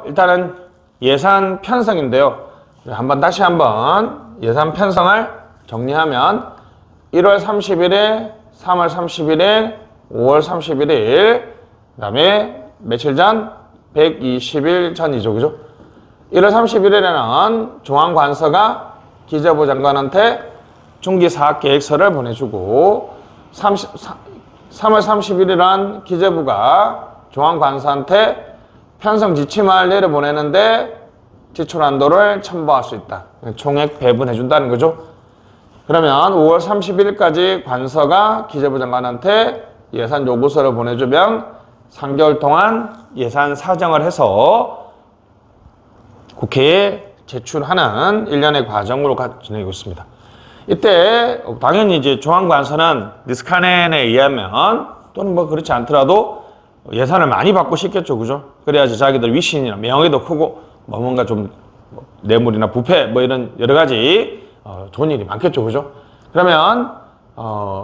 일단은 예산 편성인데요. 다시 한번 예산 편성을 정리하면 1월 30일에 3월 31일, 5월 31일, 그 다음에 며칠 전? 120일 전이죠. 그죠? 1월 31일에는 중앙관서가 기재부 장관한테 중기사업계획서를 보내주고 3월 31일은 기재부가 중앙관서한테 편성 지침을 내려보내는데 지출한도를 첨부할 수 있다. 총액 배분해준다는 거죠. 그러면 5월 30일까지 관서가 기재부 장관한테 예산 요구서를 보내주면 3개월 동안 예산 사정을 해서 국회에 제출하는 일련의 과정으로 진행되고 있습니다. 이때 당연히 이제 중앙관서는 니스카넨에 의하면 또는 뭐 그렇지 않더라도 예산을 많이 받고 싶겠죠. 그죠? 그래야지 자기들 위신이나 명예도 크고 뭐 뭔가 좀 뇌물이나 부패 뭐 이런 여러 가지 좋은 일이 많겠죠. 그죠? 그러면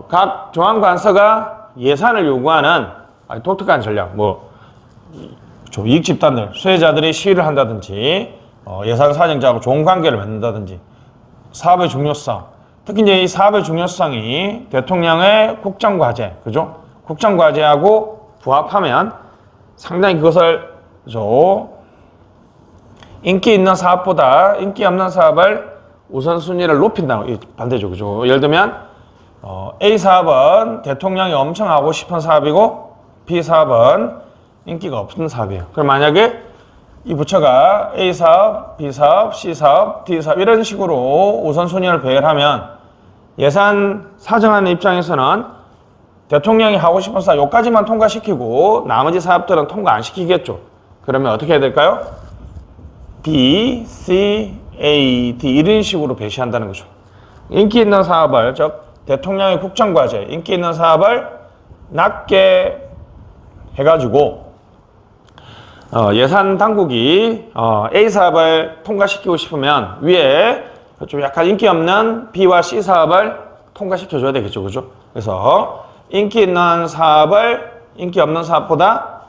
각 중앙관서가 예산을 요구하는 독특한 전략, 뭐 이익 집단들, 수혜자들이 시위를 한다든지 예산 사정자하고 좋은 관계를 맺는다든지 사업의 중요성, 특히 이제 이 사업의 중요성이 대통령의 국정과제, 그죠? 국정과제하고 부합하면 상당히 그것을 인기 있는 사업보다 인기 없는 사업을 우선순위를 높인다는 반대죠. 그죠? 예를 들면 A 사업은 대통령이 엄청 하고 싶은 사업이고 B 사업은 인기가 없는 사업이에요. 그럼 만약에 이 부처가 A 사업, B 사업, C 사업, D 사업 이런 식으로 우선순위를 배열하면 예산 사정하는 입장에서는 대통령이 하고 싶은 사업 요까지만 통과시키고 나머지 사업들은 통과 안 시키겠죠. 그러면 어떻게 해야 될까요? B, C, A, D 이런 식으로 배치한다는 거죠. 인기 있는 사업을, 즉 대통령의 국정과제, 인기 있는 사업을 낮게 해가지고 예산 당국이 A 사업을 통과시키고 싶으면 위에 좀 약간 인기 없는 B와 C 사업을 통과시켜줘야 되겠죠. 그죠? 그래서 인기 있는 사업을 인기 없는 사업보다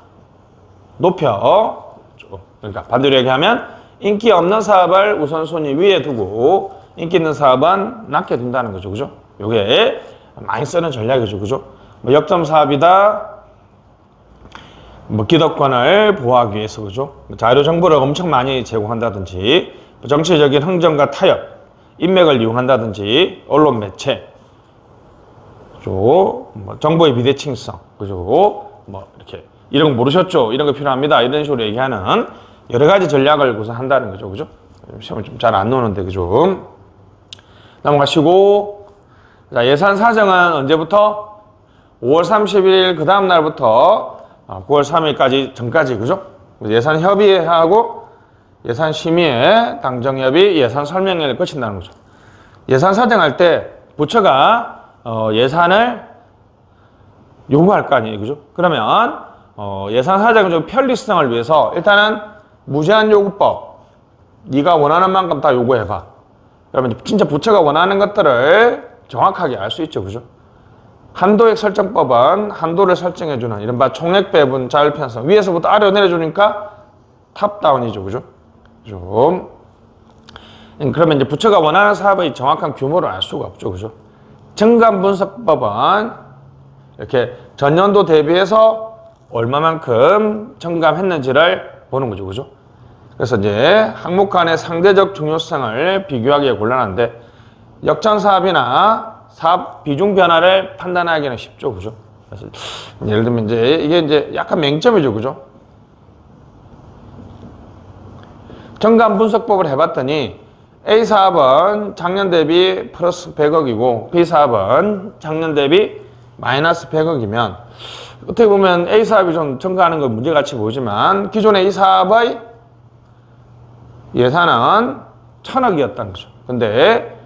높여, 그러니까 반대로 얘기하면 인기 없는 사업을 우선순위 위에 두고 인기 있는 사업은 낮게 둔다는 거죠. 그죠? 요게 많이 쓰는 전략이죠. 그죠? 뭐 역점 사업이다. 뭐 기득권을 보호하기 위해서, 그죠? 자료 정보를 엄청 많이 제공한다든지, 정치적인 흥정과 타협, 인맥을 이용한다든지, 언론 매체, 그죠? 뭐 정보의 비대칭성, 그죠? 뭐 이렇게 이런 거 모르셨죠? 이런 거 필요합니다. 이런 식으로 얘기하는 여러 가지 전략을 구사한다는 거죠. 그죠? 시험을 좀 잘 안 나오는데, 그죠? 넘어가시고, 자, 예산 사정은 언제부터? 5월 30일 그 다음 날부터 9월 3일까지 전까지, 그죠? 예산 협의회하고 예산 심의회, 당정협의, 예산 설명회를 거친다는 거죠. 예산 사정할 때 부처가 예산을 요구할 거 아니에요, 그죠? 그러면 예산 사정의 좀 편리성을 위해서 일단은 무제한 요구법, 네가 원하는 만큼 다 요구해봐. 그러면 진짜 부처가 원하는 것들을 정확하게 알 수 있죠, 그죠? 한도액 설정법은 한도를 설정해주는 이른바 총액 배분 자율 편성, 위에서부터 아래로 내려주니까 탑다운이죠, 그죠? 좀 그러면 이제 부처가 원하는 사업의 정확한 규모를 알 수가 없죠, 그죠? 정감 분석법은 이렇게 전년도 대비해서 얼마만큼 정감했는지를 보는 거죠, 그죠? 그래서 이제 항목 간의 상대적 중요성을 비교하기가 곤란한데 역전 사업이나 사업 비중 변화를 판단하기는 쉽죠, 그죠? 그래서 예를 들면 이제 이게 이제 약간 맹점이죠, 그죠? 정감 분석법을 해봤더니 A 사업은 작년 대비 플러스 100억이고 B 사업은 작년 대비 마이너스 100억이면 어떻게 보면 A 사업이 좀 증가하는 건 문제같이 보이지만 기존의 이 사업의 예산은 1000억이었다는 거죠. 근데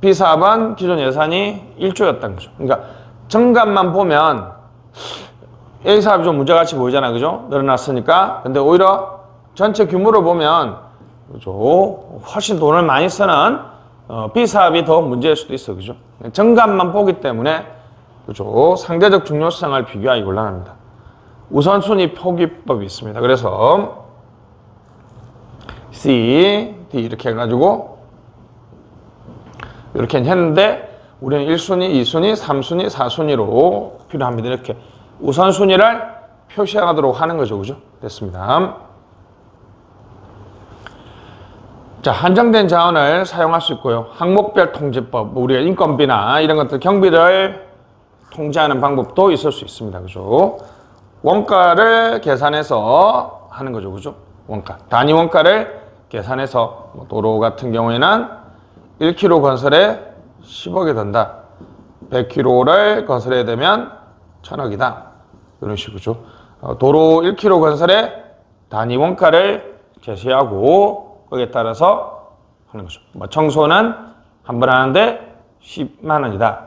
B 사업은 기존 예산이 1조였다는 거죠. 그러니까 정감만 보면 A 사업이 좀 문제같이 보이잖아요, 그죠? 늘어났으니까. 근데 오히려 전체 규모를 보면 그죠? 훨씬 돈을 많이 쓰는 B 사업이 더 문제일 수도 있어, 그죠? 정감만 보기 때문에 그죠? 상대적 중요성을 비교하기 곤란합니다. 우선순위 표기법이 있습니다. 그래서 C, D 이렇게 해가지고 이렇게 했는데 우리는 1순위, 2순위, 3순위, 4순위로 필요합니다. 이렇게 우선순위를 표시하도록 하는 거죠. 그죠? 됐습니다. 자, 한정된 자원을 사용할 수 있고요. 항목별 통제법, 우리가 인건비나 이런 것들 경비를 통제하는 방법도 있을 수 있습니다. 그죠? 원가를 계산해서 하는 거죠. 그죠? 원가. 단위 원가를 계산해서 도로 같은 경우에는 1km 건설에 10억이 든다. 100km를 건설해야 되면 1000억이다. 이런 식이죠. 도로 1km 건설에 단위 원가를 제시하고 거기에 따라서 하는 거죠. 뭐 청소는 한 번 하는데 10만 원이다.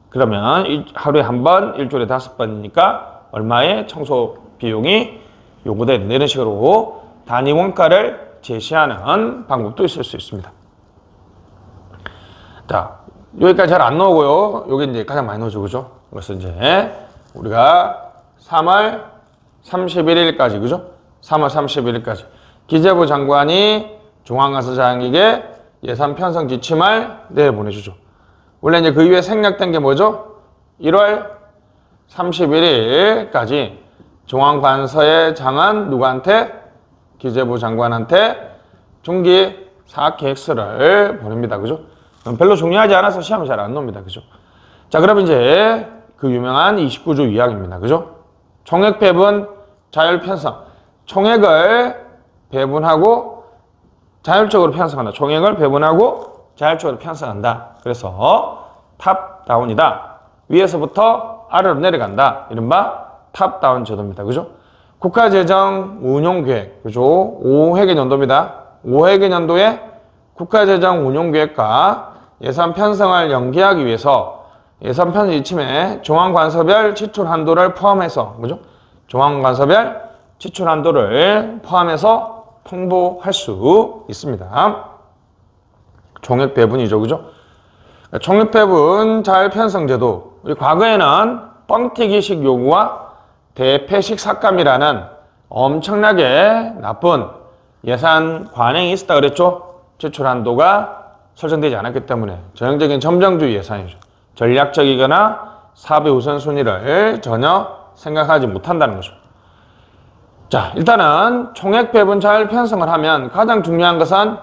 그러면 하루에 한 번, 일주일에 5번이니까 얼마의 청소 비용이 요구된다. 이런 식으로 단위 원가를 제시하는 방법도 있을 수 있습니다. 자, 여기까지 잘 안 나오고요. 요게 이제 가장 많이 나오죠. 그죠? 그래서 이제 우리가 3월 31일까지, 그죠? 3월 31일까지. 기재부 장관이 중앙간서장에게 예산 편성 지침을 내보내주죠. 원래 이제 그 이후에 생략된 게 뭐죠? 1월 31일까지 중앙관서의 장은 누구한테? 기재부 장관한테 중기 사업계획서를 보냅니다. 그죠? 별로 중요하지 않아서 시험이 잘 안 나옵니다. 그죠? 자, 그럼 이제 그 유명한 29조 2항입니다. 그죠? 총액 배분, 자율 편성. 총액을 배분하고 자율적으로 편성한다. 총액을 배분하고 자율적으로 편성한다. 그래서 탑다운이다. 위에서부터 아래로 내려간다. 이른바 탑다운 제도입니다. 그죠? 국가재정 운용계획. 그죠? 5회계 연도입니다. 5회계 연도에 국가재정 운용계획과 예산 편성을 연계하기 위해서 예산 편성 지침에 중앙관서별 지출 한도를 포함해서, 그죠? 중앙관서별 지출 한도를 포함해서 통보할 수 있습니다. 총액 배분이죠. 그죠? 총액 배분 자율 편성 제도. 우리 과거에는 뻥튀기식 요구와 대패식 삭감이라는 엄청나게 나쁜 예산 관행이 있었다 그랬죠? 지출 한도가 설정되지 않았기 때문에 전형적인 점정주의 예산이죠. 전략적이거나 사업의 우선순위를 전혀 생각하지 못한다는 거죠. 자, 일단은 총액 배분 자율 편성을 하면 가장 중요한 것은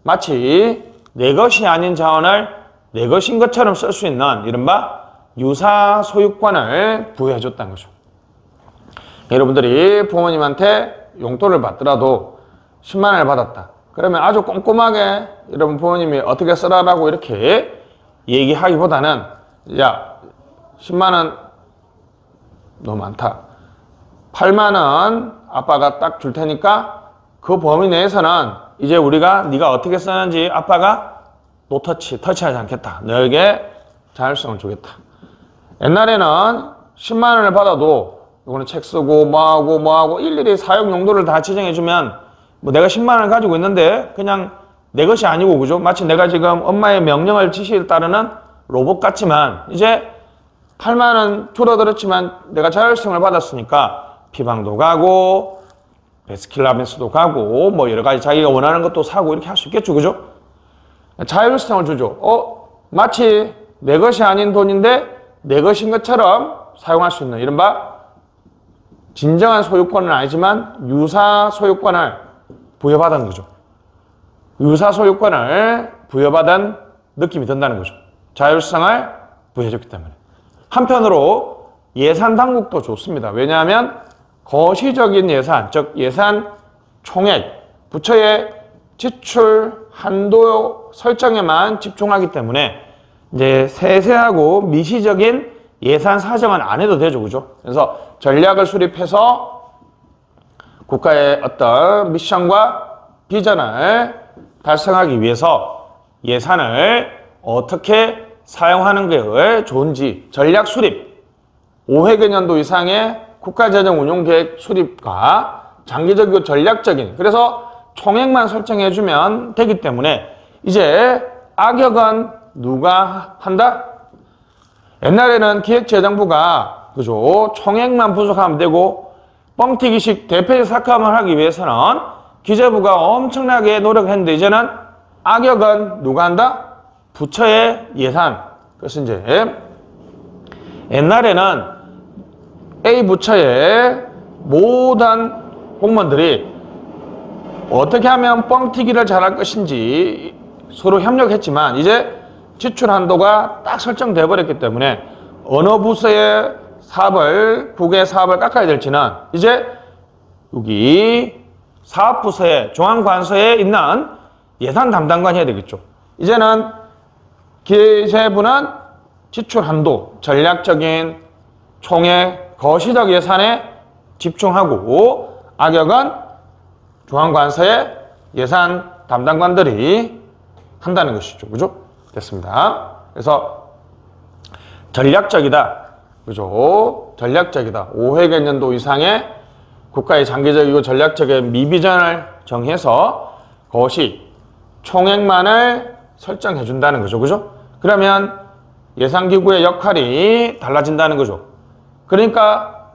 마치 내 것이 아닌 자원을 내 것인 것처럼 쓸 수 있는 이른바 유사 소유권을 부여해 줬다는 거죠. 여러분들이 부모님한테 용돈을 받더라도 10만 원을 받았다. 그러면 아주 꼼꼼하게 여러분 부모님이 어떻게 쓰라라고 이렇게 얘기하기보다는 야, 10만 원 너무 많다. 8만 원 아빠가 딱 줄 테니까 그 범위 내에서는 이제 우리가 네가 어떻게 쓰는지 아빠가 터치하지 않겠다. 너에게 자율성을 주겠다. 옛날에는 10만 원을 받아도 이거는 책 쓰고 뭐하고 일일이 사용 용도를 다 지정해주면 뭐 내가 10만 원을 가지고 있는데 그냥 내 것이 아니고, 그죠? 마치 내가 지금 엄마의 명령을 지시를 따르는 로봇 같지만 이제 8만 원 줄어들었지만 내가 자율성을 받았으니까 피방도 가고 베스킨라빈스도 가고 뭐 여러 가지 자기가 원하는 것도 사고 이렇게 할 수 있겠죠. 그죠? 자율성을 주죠. 마치 내 것이 아닌 돈인데 내 것인 것처럼 사용할 수 있는 이른바 진정한 소유권은 아니지만 유사 소유권을 부여받은 거죠. 유사 소유권을 부여받은 느낌이 든다는 거죠. 자율성을 부여해줬기 때문에. 한편으로 예산 당국도 좋습니다. 왜냐하면 거시적인 예산, 즉 예산 총액, 부처의 지출 한도 설정에만 집중하기 때문에 이제 세세하고 미시적인 예산 사정은 안 해도 되죠. 그죠? 그래서 전략을 수립해서 국가의 어떤 미션과 비전을 달성하기 위해서 예산을 어떻게 사용하는 게 좋은지 전략 수립, 5회계 년도 이상의 국가재정 운용계획 수립과 장기적이고 전략적인, 그래서 총액만 설정해주면 되기 때문에 이제 악역은 누가 한다? 옛날에는 기획재정부가, 그죠? 총액만 분석하면 되고 뻥튀기식 대패 삭감을 하기 위해서는 기재부가 엄청나게 노력했는데 이제는 악역은 누가 한다? 부처의 예산. 그래서 이제 옛날에는 A 부처의 모든 공무원들이 어떻게 하면 뻥튀기를 잘할 것인지 서로 협력했지만 이제 지출 한도가 딱 설정돼 버렸기 때문에 어느 부서의 사업을, 국의 사업을 깎아야 될지는 이제 여기 사업부서에, 중앙관서에 있는 예산 담당관이 해야 되겠죠. 이제는 기재부는 지출 한도, 전략적인 총액, 거시적 예산에 집중하고 악역은 중앙관서의 예산 담당관들이 한다는 것이죠. 그죠? 됐습니다. 그래서 전략적이다. 그죠? 전략적이다. 5회계년도 이상의 국가의 장기적이고 전략적인 미비전을 정해서 그것이 총액만을 설정해 준다는 거죠. 그죠? 그러면 예산기구의 역할이 달라진다는 거죠. 그러니까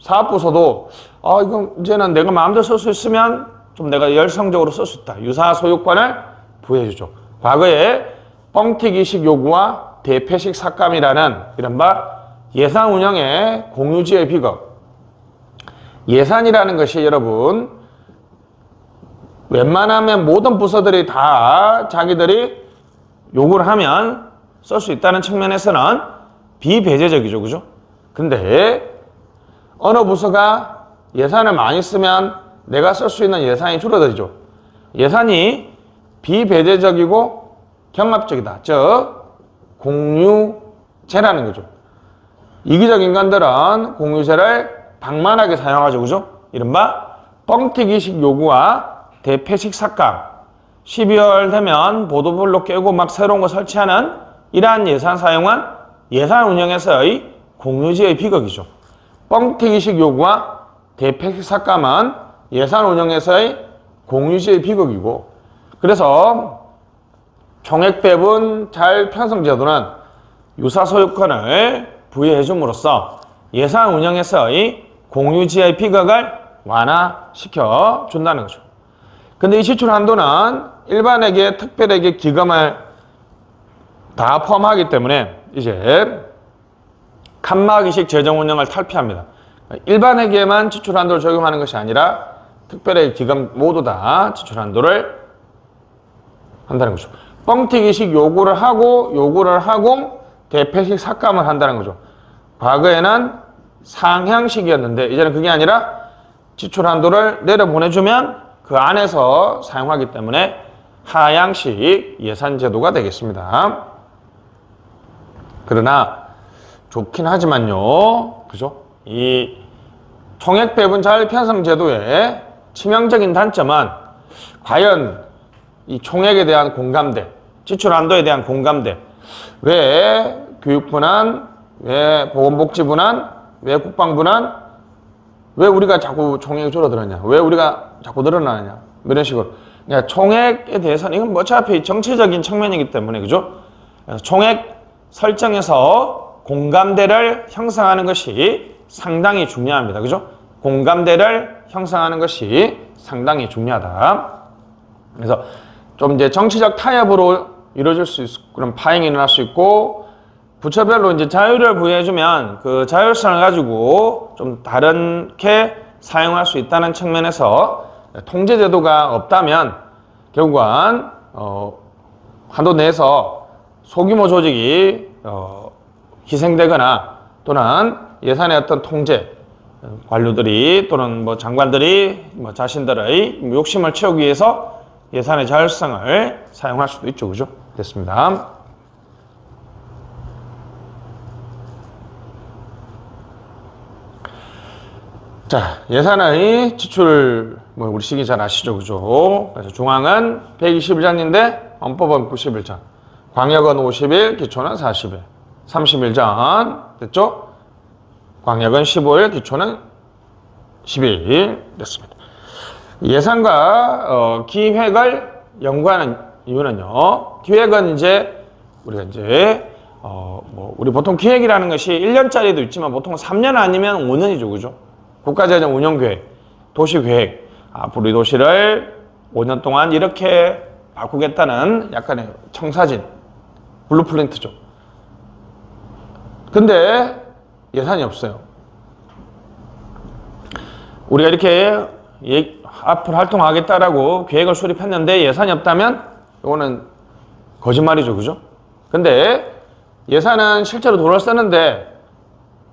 사업부서도 이건 이제는 내가 마음대로 쓸 수 있으면 좀 내가 열성적으로 쓸 수 있다. 유사 소유권을 부여해 주죠. 과거에 뻥튀기식 요구와 대패식 삭감이라는 이른바 예산 운영의 공유지의 비극. 예산이라는 것이 여러분 웬만하면 모든 부서들이 다 자기들이 요구를 하면 쓸 수 있다는 측면에서는 비배제적이죠. 그죠? 근데 어느 부서가 예산을 많이 쓰면 내가 쓸 수 있는 예산이 줄어들죠. 예산이 비배제적이고 경합적이다. 즉 공유제라는 거죠. 이기적 인간들은 공유제를 방만하게 사용하죠. 그죠? 이른바 뻥튀기식 요구와 대패식 삭감. 12월 되면 보도블록 깨고 막 새로운 거 설치하는 이러한 예산 사용은 예산 운영에서의 공유지의 비극이죠. 뻥튀기식 요구와 대패식 삭감은 예산 운영에서의 공유지의 비극이고, 그래서 총액 배분 잘 편성 제도는 유사 소유권을 부여해 줌으로써 예산 운영에서의 공유지의 비극을 완화시켜 준다는 거죠. 근데 이 지출 한도는 일반에게, 특별에게, 기금을 다 포함하기 때문에 이제 칸막이식 재정 운영을 탈피합니다. 일반에게만 지출 한도를 적용하는 것이 아니라 특별에게, 기금 모두 다 지출 한도를 한다는 거죠. 뻥튀기식 요구를 하고 대패식 삭감을 한다는 거죠. 과거에는 상향식이었는데 이제는 그게 아니라 지출 한도를 내려보내주면 그 안에서 사용하기 때문에 하향식 예산 제도가 되겠습니다. 그러나 좋긴 하지만요, 그죠? 이 총액 배분 잘 편성 제도의 치명적인 단점은 과연 이 총액에 대한 공감대, 지출 한도에 대한 공감대, 왜 교육부는, 왜 보건복지부는, 왜 국방부는, 왜 우리가 자꾸 총액이 줄어들었냐, 왜 우리가 자꾸 늘어나느냐, 이런 식으로. 그러니까 총액에 대해서는 이건 어차피 정치적인 측면이기 때문에, 그죠? 그래서 총액 설정에서 공감대를 형성하는 것이 상당히 중요합니다. 그죠? 공감대를 형성하는 것이 상당히 중요하다. 그래서 좀 이제 정치적 타협으로 이루어질 수 있고, 그런 파행이 일어날 수 있고, 부처별로 이제 자유를 부여해주면 그 자율성을 가지고 좀 다르게 사용할 수 있다는 측면에서 통제제도가 없다면 결국은 한도 내에서 소규모 조직이 희생되거나 또는 예산의 어떤 통제, 관료들이 또는 뭐 장관들이 뭐 자신들의 욕심을 채우기 위해서 예산의 자율성을 사용할 수도 있죠. 그죠? 됐습니다. 자, 예산의 지출, 뭐 우리 시기 잘 아시죠? 그죠? 그래서 중앙은 121장인데 헌법은 91장, 광역은 50일, 기초는 40일, 30일 전 됐죠? 광역은 15일, 기초는 10일 됐습니다. 예산과 기획을 연구하는 이유는요. 기획은 이제 우리가 이제 우리 보통 기획이라는 것이 1년짜리도 있지만 보통 3년 아니면 5년이죠. 그죠? 국가재정 운영계획, 도시계획, 앞으로 이 도시를 5년 동안 이렇게 바꾸겠다는 약간의 청사진, 블루프린트죠. 근데 예산이 없어요. 우리가 이렇게 앞으로 활동하겠다라고 계획을 수립했는데 예산이 없다면 이거는 거짓말이죠. 그죠? 근데 예산은 실제로 돈을 쓰는데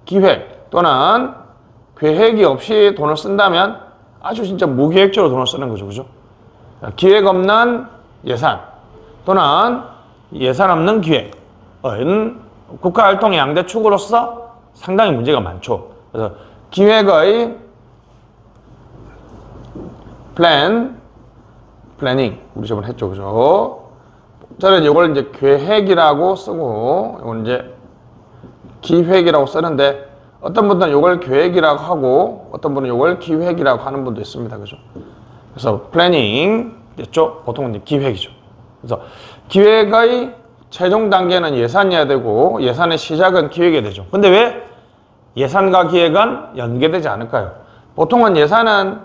기획 또는 계획이 없이 돈을 쓴다면 아주 진짜 무계획적으로 돈을 쓰는 거죠. 그죠? 기획 없는 예산 또는 예산 없는 기획은 국가활동의 양대 축으로서 상당히 문제가 많죠. 그래서 기획의 플래닝 우리 저번에 했죠. 그죠? 저는 이걸 이제 계획이라고 쓰고 이건 이제 기획이라고 쓰는데 어떤 분들은 이걸 계획이라고 하고 어떤 분은 이걸 기획이라고 하는 분도 있습니다. 그죠? 그래서 플래닝 됐죠? 보통은 이제 기획이죠. 그래서 기획의 최종 단계는 예산이어야 되고 예산의 시작은 기획이 되죠. 근데 왜 예산과 기획은 연계되지 않을까요? 보통은 예산은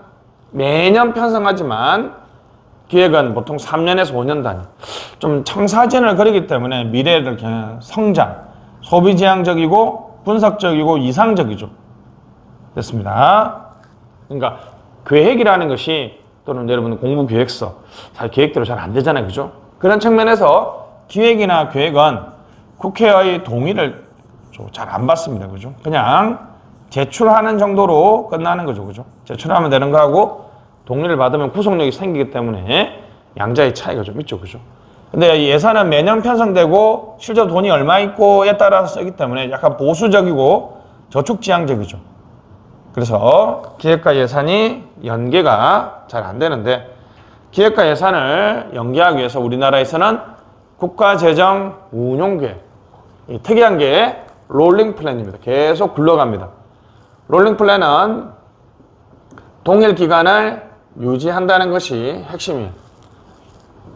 매년 편성하지만 기획은 보통 3년에서 5년 단위. 좀 청사진을 그리기 때문에 미래를 그냥 성장, 소비지향적이고 분석적이고 이상적이죠. 됐습니다. 그러니까 계획이라는 것이 또는 여러분 공부 계획서 잘 계획대로 잘 안 되잖아요. 그죠? 그런 측면에서 기획이나 계획은 국회의 동의를 잘 안 받습니다. 그죠? 그냥 제출하는 정도로 끝나는 거죠. 그죠? 제출하면 되는 거하고 동의를 받으면 구속력이 생기기 때문에 양자의 차이가 좀 있죠. 그죠? 근데 예산은 매년 편성되고 실제로 돈이 얼마 있고에 따라서 쓰기 때문에 약간 보수적이고 저축지향적이죠. 그래서 기획과 예산이 연계가 잘 안 되는데 기획과 예산을 연계하기 위해서 우리나라에서는 국가재정운용계획, 특이한 게 롤링 플랜입니다. 계속 굴러갑니다. 롤링 플랜은 동일 기간을 유지한다는 것이 핵심이에요.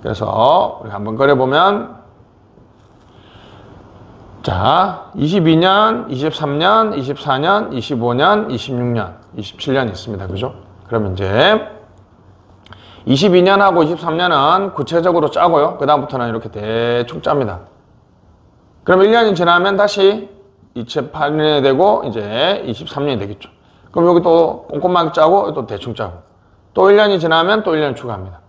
그래서 우리 한번 그려보면 자, 22년, 23년, 24년, 25년, 26년, 27년 있습니다. 그죠? 그러면 이제 22년하고 23년은 구체적으로 짜고요. 그 다음부터는 이렇게 대충 짭니다. 그럼 1년이 지나면 다시 28년이 되고 이제 23년이 되겠죠. 그럼 여기 또 꼼꼼하게 짜고 또 대충 짜고 또 1년이 지나면 또 1년 추가합니다.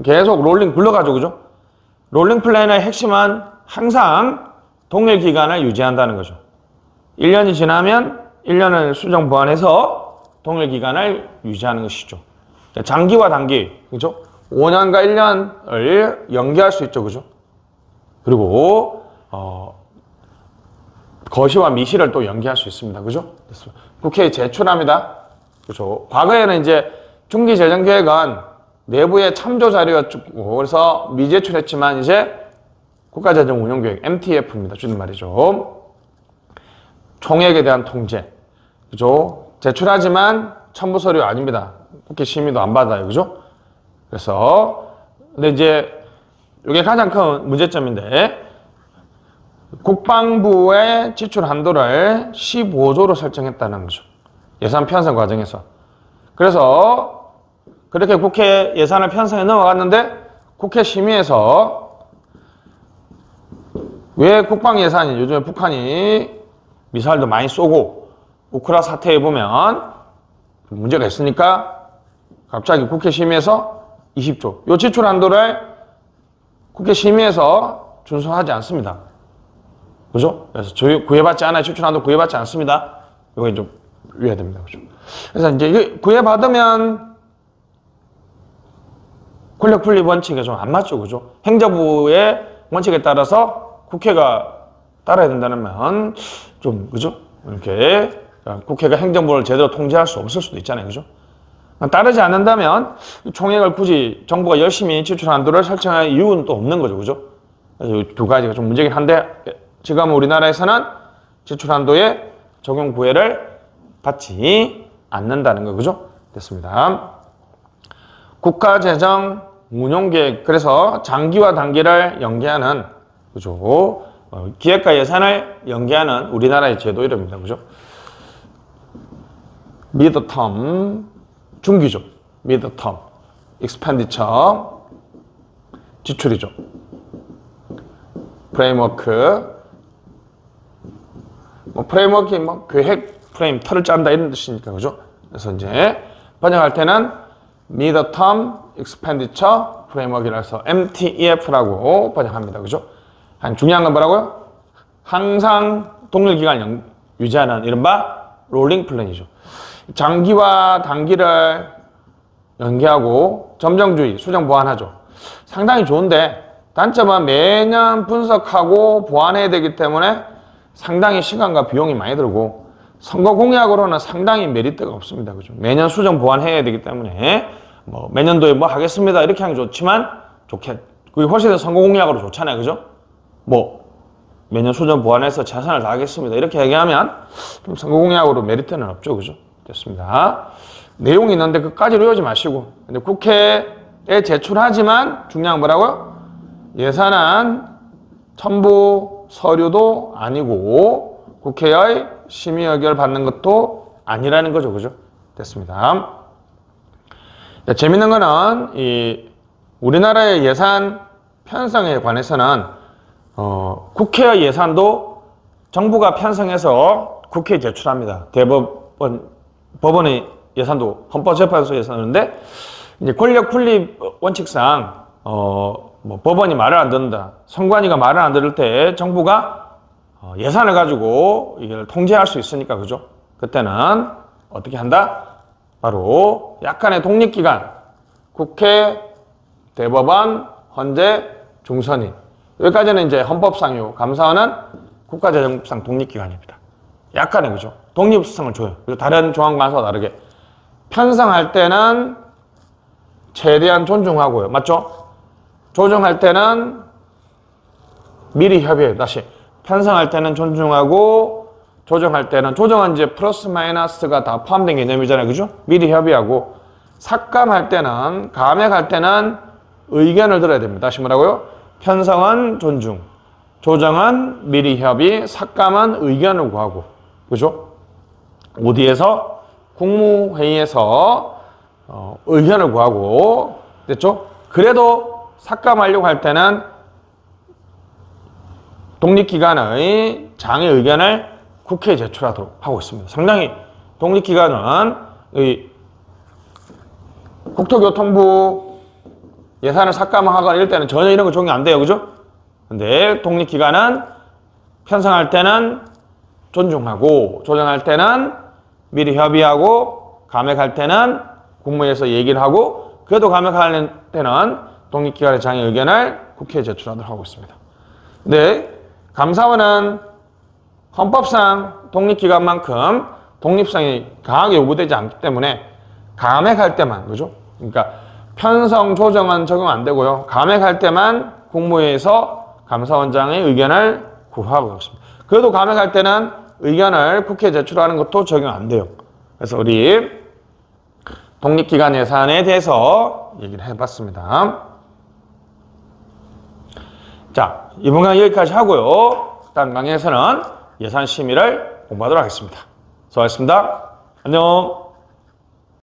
계속 롤링 굴러가죠. 그죠? 롤링 플랜의 핵심은 항상 동일 기간을 유지한다는 거죠. 1년이 지나면 1년을 수정 보완해서 동일 기간을 유지하는 것이죠. 장기와 단기, 그죠? 5년과 1년을 연계할 수 있죠. 그죠? 그리고 거시와 미시를 또 연계할 수 있습니다. 그죠? 국회에 제출합니다. 그죠? 과거에는 이제 중기재정계획은 내부의 참조 자료였고 그래서 미제출했지만 이제 국가재정운용계획 MTF입니다. 줄인 말이죠. 총액에 대한 통제. 그죠? 제출하지만 첨부 서류 아닙니다. 국회 심의도 안 받아요. 그죠? 그래서 근데 이제 이게 가장 큰 문제점인데 국방부의 지출 한도를 15조로 설정했다는 거죠. 예산 편성 과정에서. 그래서 그렇게 국회 예산을 편성해 넘어갔는데 국회 심의에서 왜 국방 예산이 요즘에 북한이 미사일도 많이 쏘고 우크라 사태에 보면 문제가 있으니까 갑자기 국회 심의에서 20조. 요 지출 한도를 국회 심의에서 준수하지 않습니다. 그죠? 그래서 구애받지 않아요. 지출 한도 구애받지 않습니다. 이거 좀 위해야 됩니다. 그죠? 그래서 이제 이게 구애받으면 권력 분립 원칙에 좀 안 맞죠. 그죠? 행정부의 원칙에 따라서 국회가 따라야 된다면 좀, 그죠? 이렇게 국회가 행정부를 제대로 통제할 수 없을 수도 있잖아요. 그죠? 따르지 않는다면 총액을 굳이 정부가 열심히 지출 한도를 설정할 이유는 또 없는 거죠. 그죠? 그래서 이 두 가지가 좀 문제긴 한데 지금 우리나라에서는 지출 한도에 적용 구애를 받지 않는다는 거. 그죠? 됐습니다. 국가재정 운용계획. 그래서 장기와 단기를 연계하는 그죠? 기획과 예산을 연계하는 우리나라의 제도 이름입니다. 그죠? 미드텀 중기죠. midterm expenditure 지출이죠. 프레임워크 프레임워크이 계획 프레임 틀을 짠다 이런 뜻이니까 그죠? 그래서 이제 번역할 때는 midterm expenditure framework이라서 MTEF라고 번역합니다. 그죠? 중요한 건 뭐라고요? 항상 동일 기간을 유지하는 이른바 롤링 플랜이죠. 장기와 단기를 연계하고 점정주의, 수정 보완하죠. 상당히 좋은데 단점은 매년 분석하고 보완해야 되기 때문에 상당히 시간과 비용이 많이 들고 선거 공약으로는 상당히 메리트가 없습니다. 그죠? 매년 수정 보완해야 되기 때문에 매년도에 하겠습니다 이렇게 하는 게 좋지만 그게 훨씬 더 선거 공약으로 좋잖아요. 그죠? 매년 수정 보완해서 최선을 다하겠습니다 이렇게 얘기하면 좀 선거 공약으로 메리트는 없죠. 그죠? 됐습니다. 내용이 있는데 끝까지 외우지 마시고 근데 국회에 제출하지만 중요한 뭐라고요? 예산안 첨부 서류도 아니고 국회의 심의 의결 받는 것도 아니라는 거죠. 그죠? 됐습니다. 자, 재밌는 거는 우리나라의 예산 편성에 관해서는 국회의 예산도 정부가 편성해서 국회에 제출합니다. 법원의 예산도 헌법재판소 예산인데 이제 권력 분립 원칙상 법원이 말을 안 듣는다. 선관위가 말을 안 들을 때 정부가 예산을 가지고 이걸 통제할 수 있으니까 그죠? 그때는 어떻게 한다? 바로 약간의 독립기관 국회, 대법원, 헌재, 중선위 여기까지는 이제 헌법상이고 감사원은 국가재정법상 독립기관입니다. 약간의 그죠? 독립성을 줘요. 그리고 다른 중앙관서와 다르게 편성할 때는 최대한 존중하고요. 맞죠? 조정할 때는 미리 협의해요. 다시 편성할 때는 존중하고 조정할 때는 조정은 이제 플러스 마이너스가 다 포함된 개념이잖아요. 그죠? 미리 협의하고 삭감할 때는 감액할 때는 의견을 들어야 됩니다. 다시 뭐라고요? 편성은 존중, 조정은 미리 협의, 삭감은 의견을 구하고 그죠? 어디에서? 국무회의에서 의견을 구하고 됐죠? 그래도 삭감하려고 할 때는 독립기관의 장의 의견을 국회에 제출하도록 하고 있습니다. 상당히 독립기관은 국토교통부 예산을 삭감하거나 이럴 때는 전혀 이런 거 적용 안 돼요. 그죠? 근데 독립기관은 편성할 때는 존중하고 조정할 때는 미리 협의하고 감액할 때는 국무회의에서 얘기를 하고 그래도 감액할 때는 독립기관의 장의 의견을 국회에 제출하도록 하고 있습니다. 네, 감사원은 헌법상 독립기관만큼 독립성이 강하게 요구되지 않기 때문에 감액할 때만 그죠? 그러니까 편성, 조정은 적용 안 되고요. 감액할 때만 국무회의에서 감사원장의 의견을 구하고 있습니다. 그래도 감액할 때는 의견을 국회에 제출하는 것도 적용 안 돼요. 그래서 우리 독립기관 예산에 대해서 얘기를 해봤습니다. 자, 이번 강의 여기까지 하고요. 다음 강의에서는 예산 심의를 공부하도록 하겠습니다. 수고하셨습니다. 안녕.